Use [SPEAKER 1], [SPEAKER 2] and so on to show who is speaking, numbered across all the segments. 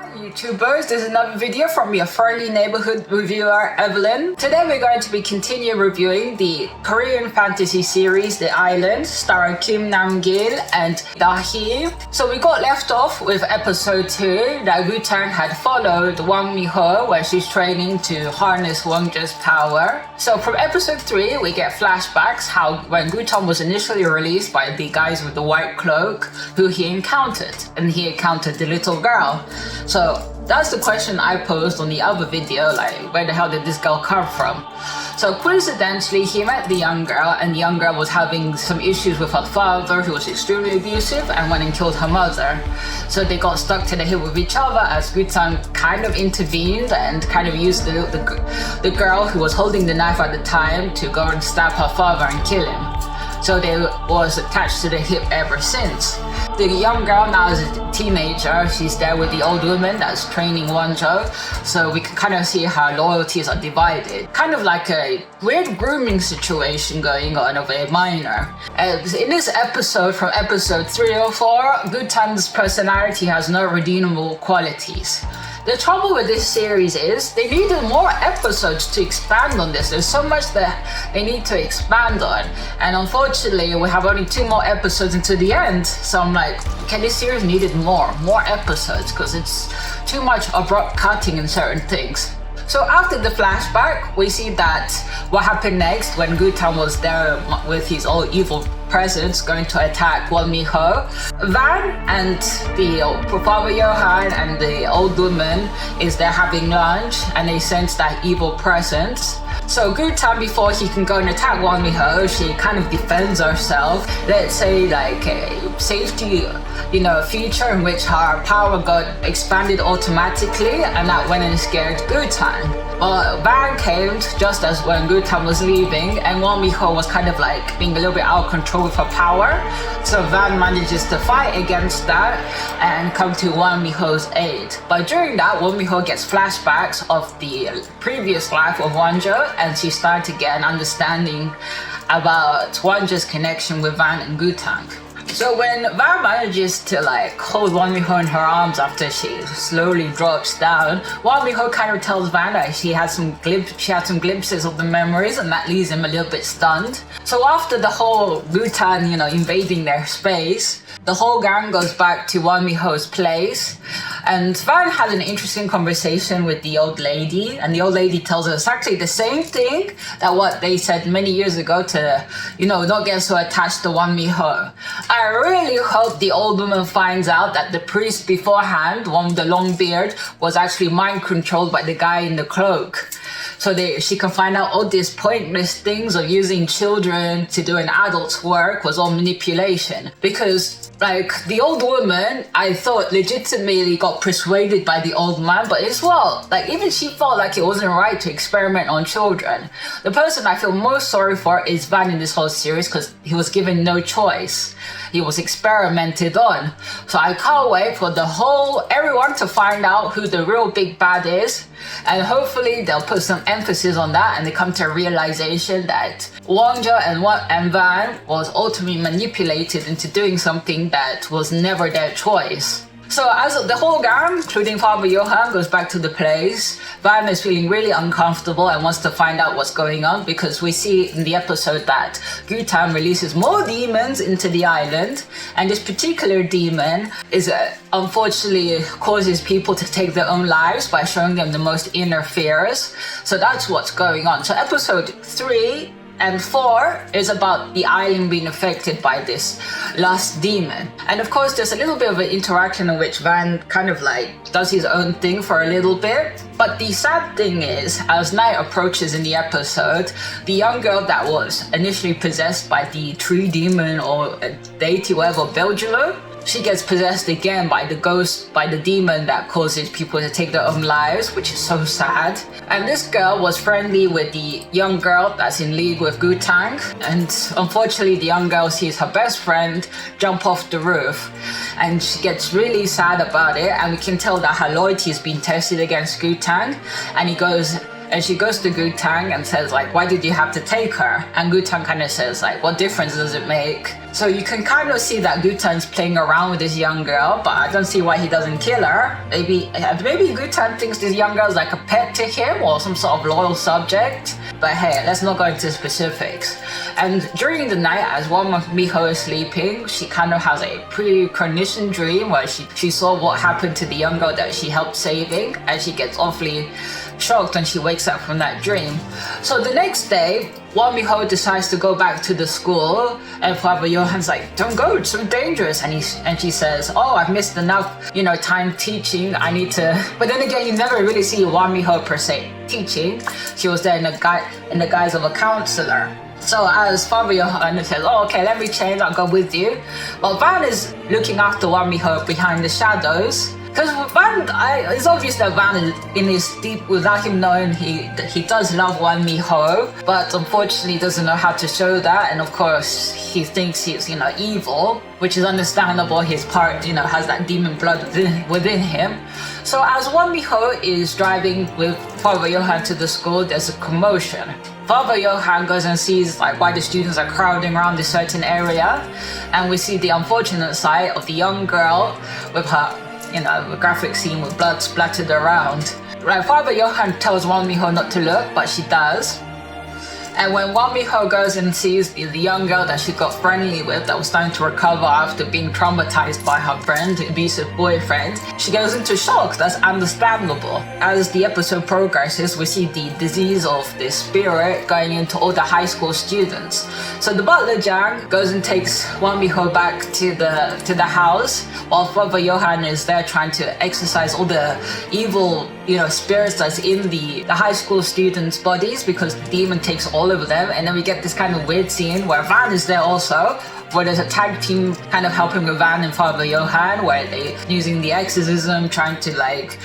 [SPEAKER 1] Hi YouTubers, this is another video from your friendly neighborhood reviewer Evelyn. Today we're going to be continue reviewing the Korean fantasy series The Island, starring Kim Nam-gil and Da-hee. So we got left off with episode 2 that Woo-tang had followed Wang Mi-ho when she's training to harness Wonja's power. So from episode 3 we get flashbacks how when Woo-tang was initially released by the guys with the white cloak who he encountered, and he encountered the little girl. So that's the question I posed on the other video, like where the hell did this girl come from? So coincidentally he met the young girl, and the young girl was having some issues with her father who was extremely abusive and went and killed her mother. So they got stuck to the hip with each other as Woo-tang kind of intervened and kind of used the girl who was holding the knife at the time to go and stab her father and kill him. So they was attached to the hip ever since. The young girl now is a teenager. She's there with the old woman that's training Wonja. So we can kind of see how loyalties are divided. Kind of like a weird grooming situation going on of a minor. In this episode, from episode 3 or 4, Woo-tang's personality has no redeemable qualities. The trouble with this series is they needed more episodes to expand on this. There's so much that they need to expand on, and unfortunately we have only 2 more episodes into the end. So I'm like, okay, this series needed more episodes because it's too much abrupt cutting in certain things. So after the flashback, we see that what happened next when Woo-tang was there with his old evil presence going to attack Wang Mi-ho. Van and the Father Johan and the old woman is there having lunch, and they sense that evil presence. So Woo-tang, before he can go and attack Wang Mi-ho, she kind of defends herself. Let's say like a safety, feature in which her power got expanded automatically, and that went and scared Woo-tang. Well, Van came just as when Woo-tang was leaving, and Wang Mi-ho was kind of like being a little bit out of control with her power. So Van manages to fight against that and come to Wang Mi-ho's aid. But during that, Wang Mi-ho gets flashbacks of the previous life of Wonja, and she started to get an understanding about Wonja's connection with Van and Woo-tang. So when Van manages to hold Wang Mi-ho in her arms after she slowly drops down, Wang Mi-ho kind of tells Van that she had some glimpses of the memories, and that leaves him a little bit stunned. So after the whole Woo-tang, invading their space, the whole gang goes back to Wang Mi-ho's place, and Van had an interesting conversation with the old lady, and the old lady tells us actually the same thing that what they said many years ago to, not get so attached to Wang Mi-ho. I really hope the old woman finds out that the priest beforehand, one with the long beard, was actually mind controlled by the guy in the cloak. So she can find out all these pointless things of using children to do an adult's work was all manipulation. Because the old woman, I thought legitimately got persuaded by the old man, but as well, even she felt like it wasn't right to experiment on children. The person I feel most sorry for is Van in this whole series, because he was given no choice. He was experimented on. So I can't wait for everyone to find out who the real big bad is, and hopefully they'll put some emphasis on that and they come to a realization that Wonja and Van was ultimately manipulated into doing something that was never their choice. So as the whole gang, including Father Johan, goes back to the place, Van is feeling really uncomfortable and wants to find out what's going on, because we see in the episode that Woo-tang releases more demons into the island, and this particular demon is unfortunately causes people to take their own lives by showing them the most inner fears. So that's what's going on. So episode 3 and 4 is about the island being affected by this last demon. And of course there's a little bit of an interaction in which Van kind of does his own thing for a little bit. But the sad thing is, as night approaches in the episode, the young girl that was initially possessed by the tree demon or deity, whatever, Beelzebub, she gets possessed again by the demon that causes people to take their own lives, which is so sad. And this girl was friendly with the young girl that's in league with Woo-tang, and unfortunately the young girl sees her best friend jump off the roof, and she gets really sad about it, and we can tell that her loyalty is being tested against Woo-tang, and he goes And she goes to Gutang and says like, why did you have to take her? And Gutang kind of says like, what difference does it make? So you can kind of see that Gutang's playing around with this young girl, but I don't see why he doesn't kill her. Maybe Gutang thinks this young girl is like a pet to him or some sort of loyal subject. But hey, let's not go into specifics. And during the night, as Won Miho is sleeping, she kind of has a precognition dream where she saw what happened to the young girl that she helped saving, and she gets awfully shocked when she wakes up from that dream. So the next day, Won Miho decides to go back to the school, and Father Johan's like, don't go, it's so dangerous. And she says, oh, I've missed enough, time teaching, I need to. But then again, you never really see Won Miho per se teaching. She was there in the guise of a counselor. So as Father Johan says, oh, okay, let me change, I'll go with you. Well, Van is looking after Won Miho behind the shadows. Because Van, it's obvious that Van, in his deep, without him knowing, he does love Won Miho, but unfortunately doesn't know how to show that. And of course, he thinks he's, evil, which is understandable. His part, has that demon blood within him. So as Won Miho is driving with Father Johan to the school, there's a commotion. Father Johan goes and sees why the students are crowding around this certain area, and we see the unfortunate sight of the young girl with her, a graphic scene with blood splattered around. Right, Father Johan tells Won Miho not to look, but she does. And when Won Miho goes and sees the young girl that she got friendly with, that was starting to recover after being traumatized by her friend, abusive boyfriend, she goes into shock. That's understandable. As the episode progresses, we see the disease of this spirit going into all the high school students. So the butler Jang goes and takes Won Miho back to the house, while Father Johan is there trying to exorcise all the evil, spirits that's in the high school students' bodies, because the demon takes all of them. And then we get this kind of weird scene where Van is there also, where there's a tag team kind of helping with Van and Father Johan, where they using the exorcism, trying to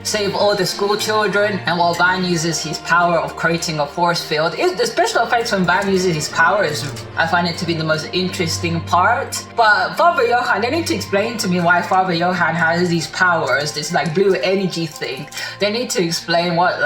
[SPEAKER 1] save all the school children. And while Van uses his power of creating a force field, the special effects when Van uses his power I find it to be the most interesting part. But Father Johan, they need to explain to me why Father Johan has these powers, this blue energy thing. They need to explain what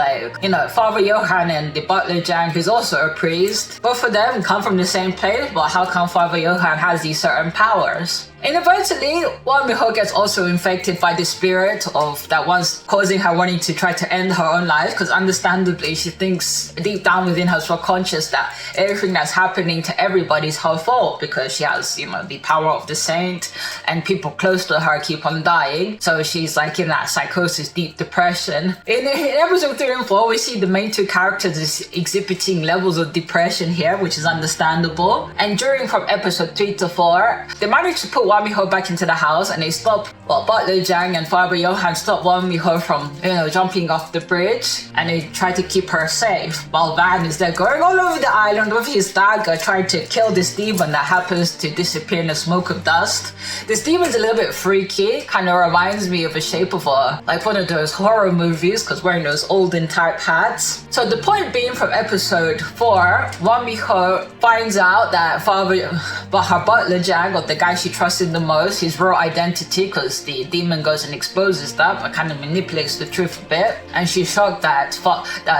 [SPEAKER 1] Father Johan and the butler Jang, who's also a priest, both of them come from the same place, but how come Father Johan has these certain powers? Inadvertently, Won Miho gets also infected by the spirit of that once causing her wanting to try to end her own life, because understandably she thinks deep down within her subconscious that everything that's happening to everybody is her fault, because she has, the power of the saint and people close to her keep on dying. So she's in that psychosis, deep depression. In episode 3 and 4, we see the main two characters exhibiting levels of depression here, which is understandable. And during from episode 3 to 4, they managed to put Won Miho back into the house, and they stop, Butler Jang and Father Johan stop Won Miho from, jumping off the bridge, and they try to keep her safe, while Van is there going all over the island with his dagger, trying to kill this demon that happens to disappear in a smoke of dust. This demon's a little bit freaky, kind of reminds me of the shape of one of those horror movies, because wearing those olden type hats. So the point being, from episode 4, Won Miho finds out that her butler Jang, or the guy she trusted the most, his real identity, because the demon goes and exposes that, but kind of manipulates the truth a bit. And she's shocked that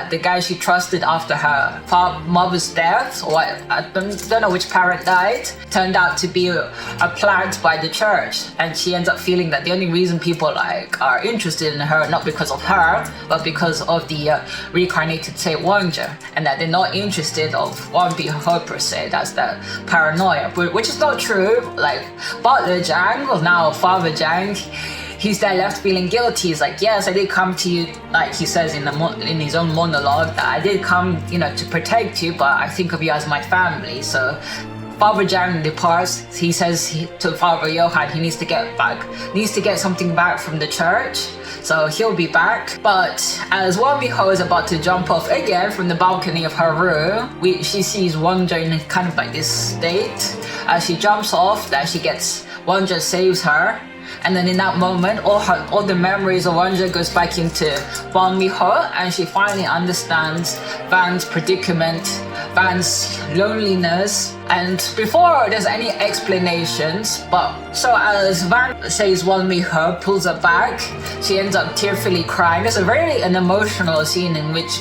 [SPEAKER 1] the guy she trusted after her mother's death, or I don't know which parent died, turned out to be a plant by the church. And she ends up feeling that the only reason people are interested in her, not because of her, but because of the reincarnated Saint Wonja, and that they're not interested of Won Miho per se. That's the paranoia, which is not true. Butler Jang, or now Father Jang, he's there left feeling guilty. He's like, yes, I did come to you, he says in his own monologue, that I did come, to protect you, but I think of you as my family. So Father Jang departs. He says to Father Johan he needs to get something back from the church, so he'll be back. But as Won Miho is about to jump off again from the balcony of her room, she sees Wonja in kind of this state. As she jumps off, Wonja saves her. And then in that moment, all the memories of Wonja goes back into Won Miho, and she finally understands Van's predicament, Van's loneliness. And before there's any explanations, so as Van says Won Miho, pulls her back, she ends up tearfully crying. There's an emotional scene in which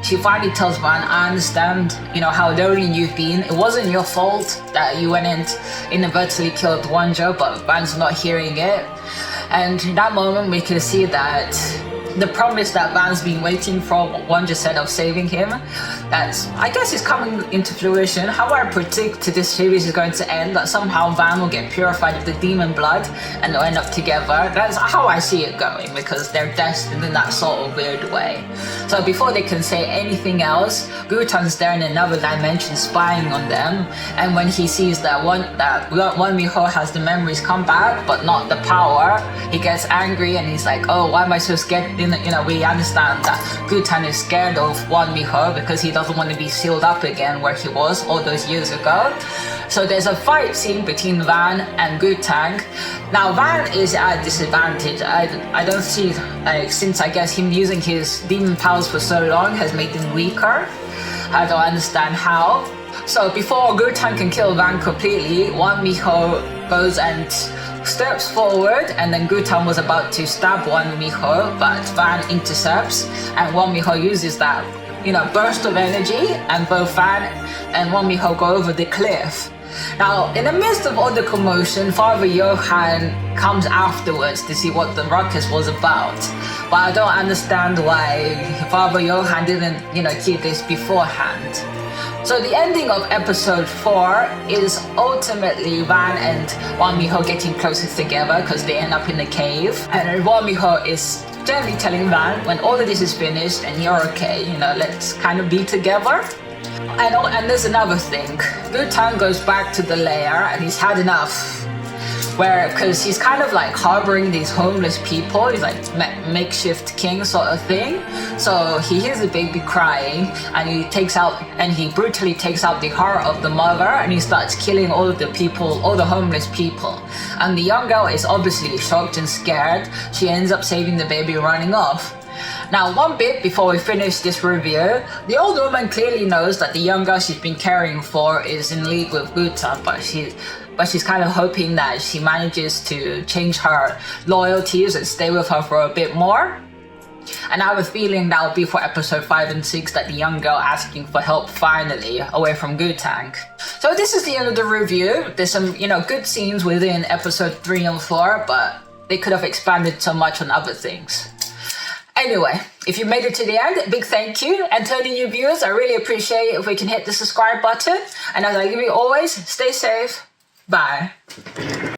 [SPEAKER 1] she finally tells Van, I understand, how lonely you've been. It wasn't your fault that you went and inadvertently killed Wonjo, but Van's not hearing it. And in that moment, we can see that the promise that Van's been waiting for, what Wonjo said of saving him, I guess is coming into fruition. How I predict this series is going to end, that somehow Van will get purified of the demon blood and they'll end up together. That's how I see it going, because they're destined in that sort of weird way. So before they can say anything else, Gutan's there in another dimension spying on them, and when he sees that Won Mi-ho has the memories come back but not the power, he gets angry and he's like, oh, why am I so scared? We understand that Gutan is scared of Won Mi-ho because he doesn't want to be sealed up again where he was all those years ago. So there's a fight scene between Van and Gutang. Now Van is at a disadvantage. I don't see, since I guess him using his demon powers for so long has made him weaker. I don't understand how. So before Gutang can kill Van completely, Won Mi-ho goes and steps forward, and then Gutan was about to stab Won Mi-ho, but Van intercepts, and Won Mi-ho uses that, burst of energy, and both Van and Won Mi-ho go over the cliff. Now, in the midst of all the commotion, Father Johan comes afterwards to see what the ruckus was about. But I don't understand why Father Johan didn't, keep this beforehand. So the ending of episode 4 is ultimately Van and Won Mi-ho getting closer together because they end up in the cave. And Won Mi-ho is gently telling Van, when all of this is finished and you're okay, let's kind of be together. And there's another thing. Gutang goes back to the lair and he's had enough. Because he's kind of like harboring these homeless people. He's like makeshift king sort of thing. So he hears the baby crying and he brutally takes out the heart of the mother and he starts killing all of the people, all the homeless people. And the young girl is obviously shocked and scared. She ends up saving the baby, running off. Now, one bit before we finish this review, the old woman clearly knows that the young girl she's been caring for is in league with Gutang, but she's kind of hoping that she manages to change her loyalties and stay with her for a bit more. And I have a feeling that will be for episode 5 and 6, that the young girl asking for help finally, away from Gutang. So this is the end of the review. There's some, good scenes within episode 3 and 4, but they could have expanded so much on other things. Anyway, if you made it to the end, a big thank you. And to any new viewers, I really appreciate it if we can hit the subscribe button. And as I give you always, stay safe. Bye.